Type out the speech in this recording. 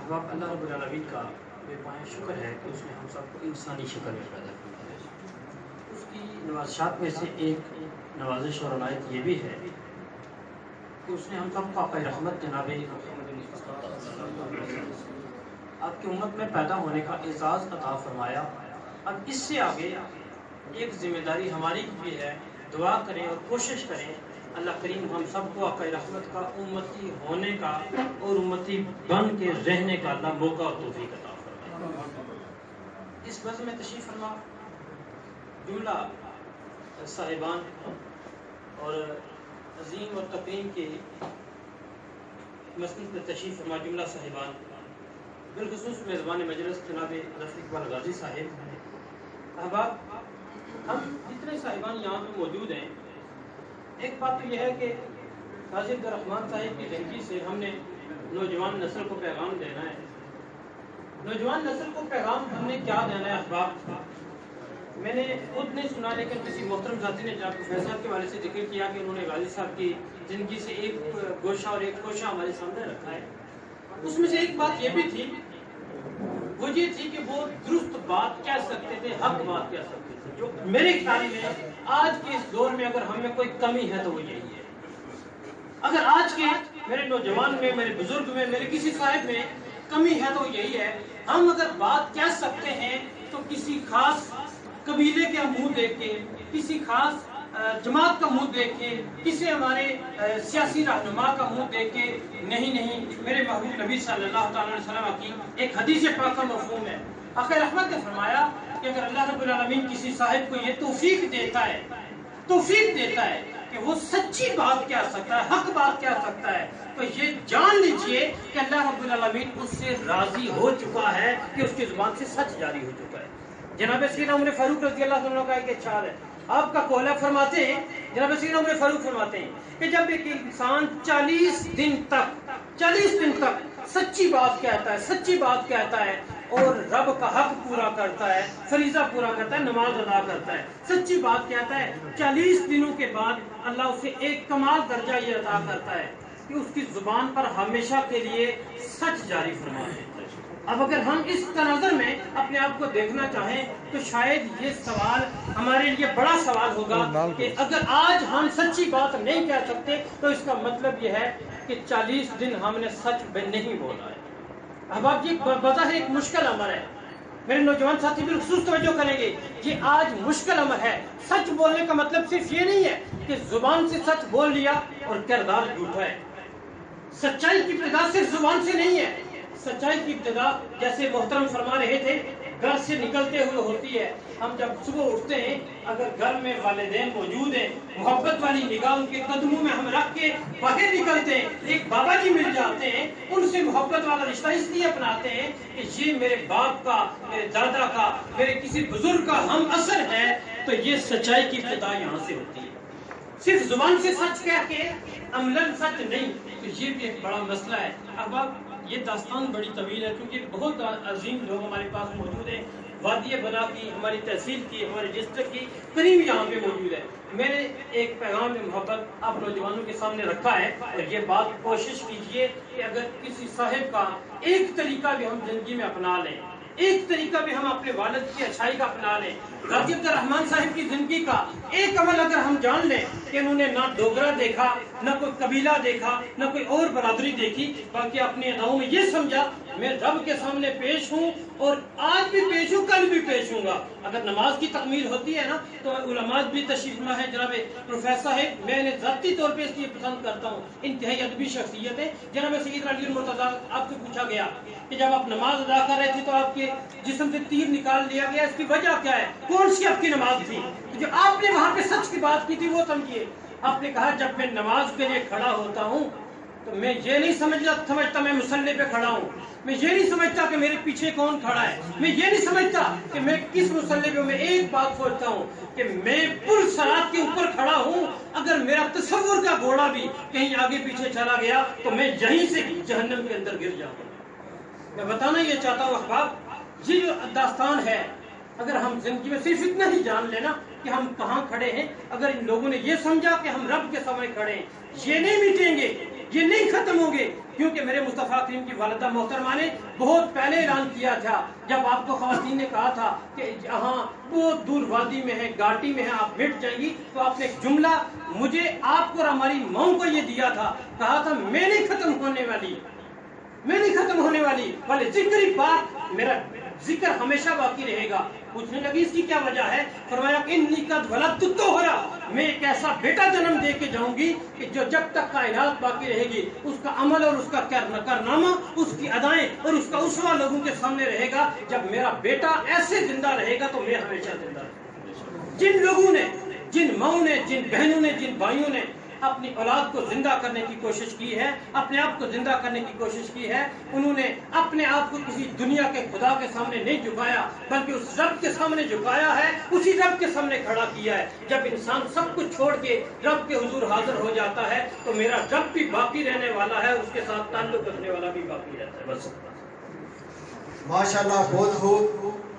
احباب، اللہ رب العالمین کا بے پناہ شکر ہے کہ اس نے ہم سب کو انسانی شکل میں پیدا کیا ہے۔ اس کی نوازشات میں سے ایک نوازش اور عنایت یہ بھی ہے کہ اس نے ہم سب کو آقا رحمت جناب محمد مصطفیٰ صلی اللہ علیہ وسلم آپ کی امت میں پیدا ہونے کا اعزاز عطا فرمایا۔ اب اس سے آگے ایک ذمہ داری ہماری بھی ہے، دعا کریں اور کوشش کریں اللہ کریم ہم سب کو آقا رحمت کا امتی ہونے کا اور امتی بن کے رہنے کا اللہ موقع اور توفیق عطا فرمائے۔ اس بزم میں تشریف فرما جملہ صاحبان اور عظیم اور تقریم کے مسند میں تشریف فرما جملہ صاحبان، بالخصوص میزبان مجلس جناب ظفر اقبال غازی صاحب۔ احباب، ہم جتنے صاحبان یہاں پہ موجود ہیں، ایک بات تو یہ ہے کہ غازی عبد الرحمن صاحب کی زندگی سے ہم نے نوجوان نسل کو پیغام دینا ہے۔ نوجوان نسل کو پیغام ہم نے کیا دینا ہے احباب؟ میں نے خود نہیں سنا، لیکن کسی محترم ذاتی نے جناب پروفیسر کے والے سے ذکر کیا کہ انہوں نے غازی صاحب کی زندگی سے ایک گوشہ اور ایک کوشہ ہمارے سامنے رکھا ہے۔ اس میں سے ایک بات یہ بھی تھی، وہ یہ تھی کہ وہ درست بات کہہ سکتے تھے، حق بات کہہ سکتے تھے، جو میرے خیال میں آج کے اس دور میں اگر ہم میں کوئی کمی ہے تو وہ یہی ہے۔ اگر آج کے میرے نوجوان میں، میرے بزرگ میں، میرے کسی صاحب میں کمی ہے تو یہی ہے، ہم اگر بات کہہ سکتے ہیں تو کسی خاص قبیلے کے منہ دیکھ کے، کسی خاص جماعت کا منہ دیکھ کے، کسی ہمارے سیاسی رہنما کا منہ دیکھ کے نہیں، میرے محبوب نبی صلی اللہ علیہ وسلم کی ایک حدیث پاک کا مفہوم ہے۔ آقا رحمت نے فرمایا کہ اگر اللہ رب العالمین کسی صاحب کو یہ توفیق دیتا ہے کہ وہ سچی بات کہہ سکتا ہے، حق بات کہہ سکتا ہے، تو یہ جان لیجئے کہ اللہ رب العالمین اس سے راضی ہو چکا ہے کہ اس کی زبان سے سچ جاری ہو چکا ہے۔ جناب سیدنا عمر فاروق رضی اللہ عنہ کا ایک ارشاد ہے، آپ کا قول ہے، فرماتے ہیں جناب سیدنا عمر فاروق فرماتے ہیں کہ جب ایک انسان 40 دن تک سچی بات کہتا ہے اور رب کا حق پورا کرتا ہے، فریضہ پورا کرتا ہے، نماز ادا کرتا ہے، سچی بات کہتا ہے، 40 دنوں کے بعد اللہ اسے ایک کمال درجہ یہ عطا کرتا ہے کہ اس کی زبان پر ہمیشہ کے لیے سچ جاری فرما ہے۔ اب اگر ہم اس تناظر میں اپنے آپ کو دیکھنا چاہیں تو شاید یہ سوال ہمارے لیے بڑا سوال ہوگا کہ اگر آج ہم سچی بات نہیں کہہ سکتے تو اس کا مطلب یہ ہے کہ 40 دن ہم نے سچ نہیں بولا ہے۔ اب آپ یہ بظاہر ایک مشکل امر ہے، میرے نوجوان ساتھی بالخصوص توجہ کریں گے، یہ آج مشکل امر ہے۔ سچ بولنے کا مطلب صرف یہ نہیں ہے کہ زبان سے سچ بول لیا اور کردار جھوٹا ہے۔ سچائی کی ابتدا صرف زبان سے نہیں ہے، سچائی کی ابتدا جیسے محترم فرما رہے تھے گھر سے نکلتے ہوئے ہوتی ہے۔ ہم جب صبح اٹھتے ہیں، اگر گھر میں والدین موجود ہیں، محبت والی نگاہ ان کے قدموں میں ہم رکھ کے باہر نکلتے ہیں، ایک بابا جی مل جاتے ہیں، ان سے محبت والا رشتہ اس لیے اپناتے ہیں کہ یہ میرے باپ کا، میرے دادا کا، میرے کسی بزرگ کا ہم اثر ہے، تو یہ سچائی کی ابتدا یہاں سے ہوتی ہے۔ صرف زبان سے سچ کہہ کے عملاً سچ نہیں، تو یہ بھی ایک بڑا مسئلہ ہے۔ اب یہ داستان بڑی طویل ہے کیونکہ بہت عظیم لوگ ہمارے پاس موجود ہیں، وادی بنا کی، ہماری تحصیل کی، ہمارے ڈسٹرکٹ کی کریم یہاں پہ موجود ہے۔ میں نے ایک پیغام محبت آپ نوجوانوں کے سامنے رکھا ہے اور یہ بات کوشش کیجئے کہ اگر کسی صاحب کا ایک طریقہ بھی ہم زندگی میں اپنا لیں، ایک طریقہ بھی ہم اپنے والد کی اچھائی کا اپنا لیں، غازی عبد الرحمن صاحب کی زندگی کا ایک عمل اگر ہم جان لیں کہ انہوں نے نہ ڈوگرا دیکھا، نہ کوئی قبیلہ دیکھا، نہ کوئی اور برادری دیکھی، باقی اپنے اداؤں میں یہ سمجھا میں رب کے سامنے پیش ہوں اور آج بھی پیش ہوں، کل بھی پیش ہوں گا۔ اگر نماز کی تکمیل ہوتی ہے نا تو علماء بھی تشریف فرما ہے، جناب پروفیسر ہے، میں نے ذاتی طور پہ اس لیے پسند کرتا ہوں، انتہائی ادبی شخصیت ہے۔ جناب سید علی المرتضیٰ، آپ سے پوچھا گیا کہ جب آپ نماز ادا کر رہے تھے تو آپ کے جسم سے تیر نکال لیا گیا، اس کی وجہ کیا ہے؟ کون سی آپ کی نماز تھی؟ جو آپ نے وہاں پہ سچ کی بات کی تھی وہ سمجھیے۔ آپ نے کہا جب میں نماز کے لیے کھڑا ہوتا ہوں تو میں یہ نہیں سمجھتا میں مصلی پہ کھڑا ہوں، میں یہ نہیں سمجھتا کہ میرے پیچھے کون کھڑا ہے، میں یہ نہیں سمجھتا کہ میں کس مصلی پہ، میں ایک بات سوچتا ہوں کہ میں پل صراط کے اوپر کھڑا ہوں، اگر میرا تصور کا گھوڑا بھی کہیں آگے پیچھے چلا گیا تو میں یہیں سے جہنم کے اندر گر جاؤں۔ میں بتانا یہ چاہتا ہوں احباب، یہ جو داستان ہے اگر ہم زندگی میں صرف اتنا ہی جان لینا کہ ہم کہاں کھڑے ہیں، اگر ان لوگوں نے یہ سمجھا کہ ہم رب کے سامنے کھڑے ہیں، یہ نہیں مٹیں گے یہ نہیں ختم ہوں گے، کیونکہ میرے مصطفیٰ کریم کی والدہ محترمہ نے بہت پہلے اعلان کیا تھا، جب آپ کو خواتین نے کہا تھا کہ ہاں بہت دور وادی میں ہے، گاٹی میں ہے، آپ مٹ جائیں گی، تو آپ نے ایک جملہ مجھے، آپ کو اور ہماری ماؤں کو یہ دیا تھا، کہا تھا میں نہیں ختم ہونے والی، میں نہیں ختم ہونے والی، بلکہ ذکری بات، میرا ذکر ہمیشہ باقی رہے گا۔ پوچھنے لگی اس کی کیا وجہ ہے؟ فرمایا انی قد ولدت طہرا، میں ایک ایسا بیٹا جنم دے کے جاؤں گی کہ جو جب تک کائنات باقی رہے گی اس کا عمل اور اس کا کارنامہ، اس کی ادائیں اور اس کا اسوہ لوگوں کے سامنے رہے گا۔ جب میرا بیٹا ایسے زندہ رہے گا تو میں ہمیشہ زندہ رہوں گا۔ جن لوگوں نے، جن ماؤں نے، جن بہنوں نے، جن بھائیوں نے اپنی اولاد کو زندہ کرنے کی کوشش کی ہے، اپنے آپ کو زندہ کرنے کی کوشش کی ہے، انہوں نے اپنے آپ کو کسی دنیا کے خدا کے سامنے نہیں جھکایا، بلکہ اس رب کے سامنے جھکایا ہے، اسی رب کے سامنے کھڑا کیا ہے۔ جب انسان سب کچھ چھوڑ کے رب کے حضور حاضر ہو جاتا ہے تو میرا رب بھی باقی رہنے والا ہے، اس کے ساتھ تعلق رکھنے والا بھی باقی رہتا ہے۔ بس ماشاءاللہ، بہت خوب۔